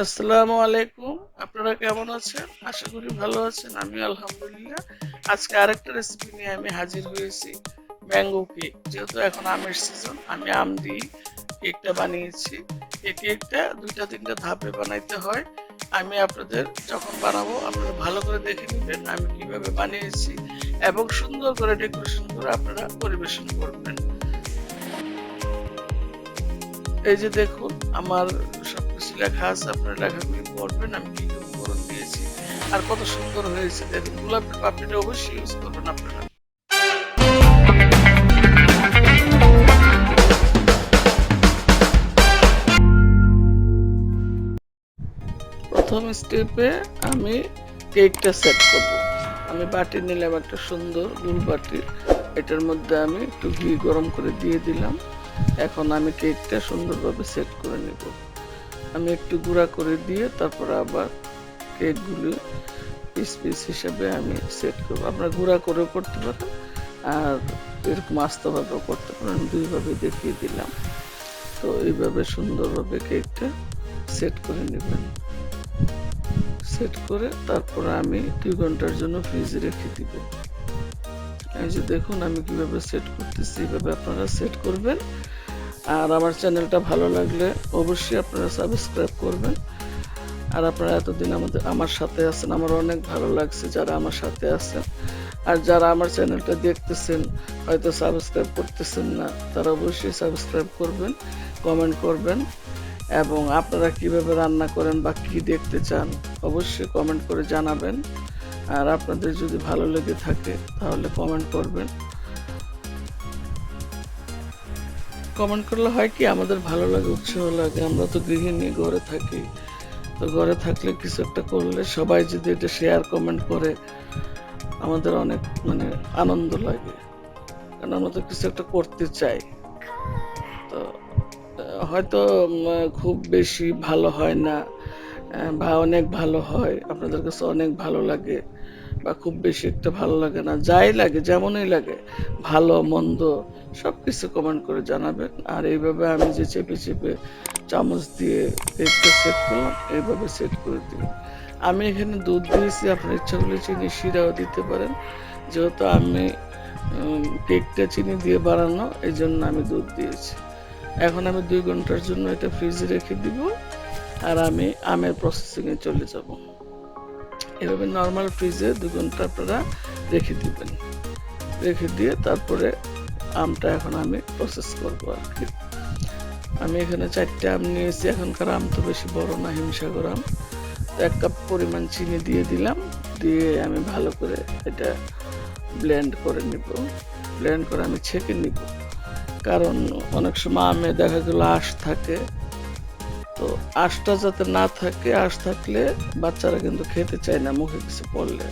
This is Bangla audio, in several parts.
আসসালামু আলাইকুম। আপনারা কেমন আছেন? আশা করি ভালো আছেন। আমি আলহামদুলিল্লাহ। আজকে আরেকটা রেসিপি নিয়ে আমি হাজির হয়েছি, ম্যাঙ্গো কেক। যেহেতু এখন আমের সিজন, আমি আম দিয়ে কেকটা বানিয়েছি। এই কেকটা 2-3টা ধাপে বানাইতে হয়। আমি আপনাদের যখন বানাবো আপনারা ভালো করে দেখে নেবেন আমি কিভাবে বানিয়েছি, এবং সুন্দর করে ডেকোরেশন করে আপনারা পরিবেশন করবেন। এই যে দেখুন, আমার সবকিছু লেখা আছে, আপনার লেখাগুলি পড়বেন আমি কি কি উপকরণ দিয়েছি আর কত সুন্দর হয়েছে। দেখুন, গোলাপের পাপড়িটা অবশ্যই ইউজ করবেন আপনারা। প্রথম স্টেপে আমি কেকটা সেট করব। আমি বাটি নিলাম, একটা সুন্দর গোল বাটি। এটার মধ্যে আমি একটু ঘি গরম করে দিয়ে দিলাম। এখন আমি কেকটা সুন্দরভাবে সেট করে নেব। আমি একটু গুঁড়া করে দিয়ে তারপর আবার কেকগুলি পিস পিস হিসেবে আমি সেট করবো। আপনারা গুঁড়া করেও করতে পারেন আর এরকম আস্তভাবেও করতে পারেন, দুইভাবে দেখিয়ে দিলাম। তো এইভাবে সুন্দরভাবে কেকটা সেট করে নেবেন। সেট করে তারপরে আমি 2 ঘন্টার জন্য ফ্রিজে রেখে দিব। এই যে দেখুন আমি কিভাবে সেট করতেছি, এইভাবে আপনারা সেট করবেন। আর আমার চ্যানেলটা ভালো লাগলে অবশ্যই আপনারা সাবস্ক্রাইব করবেন। আর আপনারা এতদিন আমার সাথে আছেন, আমার অনেক ভালো লাগছে যারা আমার সাথে আছেন। আর যারা আমার চ্যানেলটা দেখতেছেন হয়তো সাবস্ক্রাইব করতেছেন না, তারা অবশ্যই সাবস্ক্রাইব করবেন, কমেন্ট করবেন, এবং আপনারা কিভাবে রান্না করেন বা কি দেখতে চান অবশ্যই কমেন্ট করে জানাবেন। আর আপনাদের যদি ভালো লেগে থাকে তাহলে কমেন্ট করবেন। কমেন্ট করলে হয় কি, আমাদের ভালো লাগে, উৎসাহ লাগে। আমরা তো গৃহিণী, ঘরে থাকি, তো ঘরে থাকলে কিছু একটা করলে সবাই যদি এটা শেয়ার কমেন্ট করে আমাদের অনেক আনন্দ লাগে, কারণ আমরা তো কিছু একটা করতে চাই। তো হয়তো খুব বেশি ভালো হয় না, বা অনেক ভালো হয়, আপনাদের কাছে অনেক ভালো লাগে, বা খুব বেশি একটা ভালো লাগে না, যাই লাগে যেমনই লাগে, ভালো মন্দ সবকিছু কমেন্ট করে জানাবেন। আর এইভাবে আমি যে চেপে চেপে চামচ দিয়ে কেকটা সেট করলাম, এইভাবে সেট করে দিলাম। আমি এখানে দুধ দিয়েছি, আপনার ইচ্ছা করলে চিনি শিরাও দিতে পারেন। যেহেতু আমি কেকটা চিনি দিয়ে বানানো, এই জন্য আমি দুধ দিয়েছি। এখন আমি 2 ঘন্টার জন্য এটা ফ্রিজে রেখে দিব, আর আমি আমের প্রসেসিংয়ে চলে যাব। এভাবে নর্মাল ফ্রিজে 2 ঘন্টা আপনারা রেখে দিবেন। রেখে দিয়ে তারপরে আমটা এখন আমি প্রসেস করবো আর কি। আমি এখানে 4টে আম নিয়েছি। এখনকার আম তো বেশি বড় না, হিমসাগর আম। 1 কাপ পরিমাণ চিনি দিয়ে দিলাম। দিয়ে আমি ভালো করে এটা ব্লেন্ড করে নিব। ব্লেন্ড করে আমি ছেঁকে নিব, কারণ অনেক সময় আমে দেখা গেল আঁশ থাকে। তো আঁশটা যাতে না থাকে, আঁশ থাকলে বাচ্চারা কিন্তু খেতে চায় না মুখে কিছু পড়লে,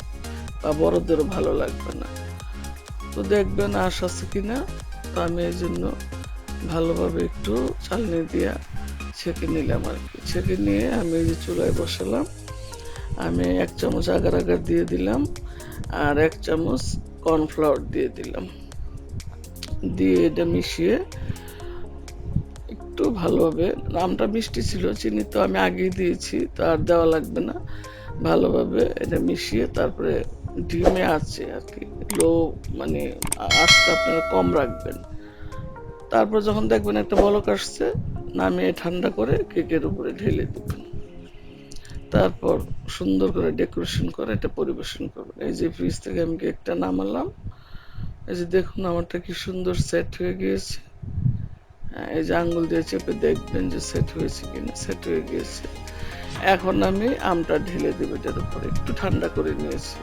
বা বড়দেরও ভালো লাগবে না। তো দেখবেন আঁশ আছে কিনা। তো আমি এই জন্য ভালোভাবে একটু চালনি দিয়ে ছেঁকে নিলাম আর কি। ছেঁকে নিয়ে আমি এই যে চুলায় বসালাম। আমি 1 চামচ আগার আগার দিয়ে দিলাম, আর 1 চামচ কর্নফ্লাওয়ার দিয়ে দিলাম। দিয়ে এটা মিশিয়ে একটু ভালোভাবে, আমটা মিষ্টি ছিল, চিনি তো আমি আগেই দিয়েছি, তো আর দেওয়া লাগবে না। ভালোভাবে এটা মিশিয়ে তারপরে ডিমে আছে আর কি, লো আঁচটা আপনারা কম রাখবেন। তারপর যখন দেখবেন একটা বলক আসছে, নামিয়ে ঠান্ডা করে কেকের উপরে ঢেলে দিবেন। তারপর সুন্দর করে ডেকোরেশন করে এটা পরিবেশন করবেন। এই যে ফ্রিজ থেকে আমি কেকটা নামালাম, এই যে দেখুন আমারটা কি সুন্দর সেট হয়ে গিয়েছে। এই যে আঙ্গুল দিয়ে চেপে দেখবেন যে সেট হয়েছে কিনা। সেট হয়ে গিয়েছে। এখন আমি আমটা ঢেলে দেবো এটার উপরে। একটু ঠান্ডা করে নিয়েছি,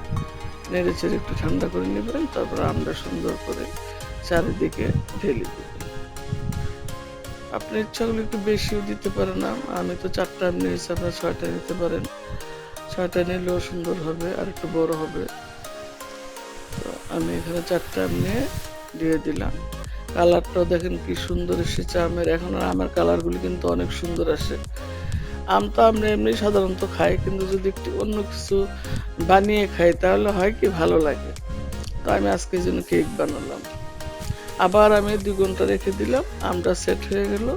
নেড়ে চেড়ে একটু ঠান্ডা করে নেবেন। তারপর আমটা সুন্দর করে চারিদিকে ঢেলে দেবেন। আপনার ইচ্ছা হলে একটু বেশিও দিতে পারেন আম। আমি তো 4টা আম নিয়েছি, আপনার 6টা নিতে পারেন। 6টা নিলেও সুন্দর হবে, আর একটু বড় হবে। তো আমি এখানে 4টা আম নিয়ে দিয়ে দিলাম। কালারটাও দেখেন কি সুন্দর এসেছে আমের। এখন আর আমের কালারগুলি কিন্তু অনেক সুন্দর আসে। আম তো আমরা এমনি সাধারণত খাই, কিন্তু যদি একটু অন্য কিছু বানিয়ে খাই তাহলে হয় কি ভালো লাগে। তো আমি আজকে এই জন্য কেক বানালাম। আবার আমি 2 ঘন্টা রেখে দিলাম, আমটা সেট হয়ে গেল।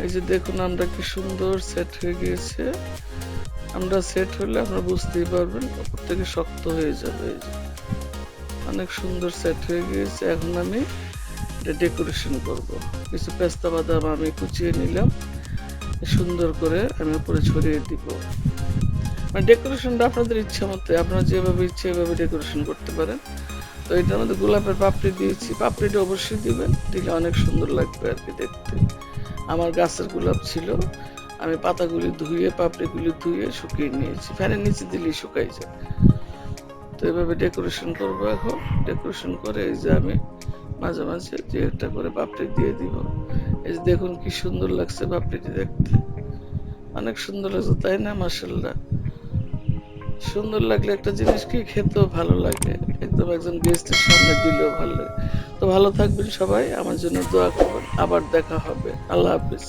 এই যে দেখুন আমটা কি সুন্দর সেট হয়ে গিয়েছে। আমটা সেট হলে আপনারা বুঝতেই পারবেন, উপর থেকে শক্ত হয়ে যাবে। এই যে অনেক সুন্দর সেট হয়ে গিয়েছে। এখন আমি এটা ডেকোরেশন করব। কিছু পেস্তা বাদাম আমি কুচিয়ে নিলাম, সুন্দর করে আমি উপরে ছড়িয়ে দিব। মানে ডেকোরেশনটা আপনাদের ইচ্ছা মতো, আপনারা যেভাবে ইচ্ছে এভাবে ডেকোরেশন করতে পারেন। তো এটার মধ্যে গোলাপের পাপড়ি দিয়েছি, পাপড়িটা অবশ্যই দিবেন, দিলে অনেক সুন্দর লাগবে আর কি দেখতে। আমার গাছের গোলাপ ছিল, আমি পাতাগুলি ধুয়ে পাপড়িগুলি ধুয়ে শুকিয়ে নিয়েছি, ফ্যানের নিচে দিলেই শুকাই যায়। তো এভাবে ডেকোরেশন করবো। এখন ডেকোরেশন করে এই যে আমি মাঝে মাঝে যে একটা করে পাপড়ি দিয়ে দিব। এই যে দেখুন কি সুন্দর লাগছে পাপড়িটি দেখতে, অনেক সুন্দর লাগছে তাই না? মাশাআল্লাহ। সুন্দর লাগলে একটা জিনিস কি খেতেও ভালো লাগে, একদম একজন গেস্টের সামনে দিলেও ভালো লাগে। তো ভালো থাকবেন সবাই, আমার জন্য দোয়া করবেন। আবার দেখা হবে। আল্লাহ হাফিজ।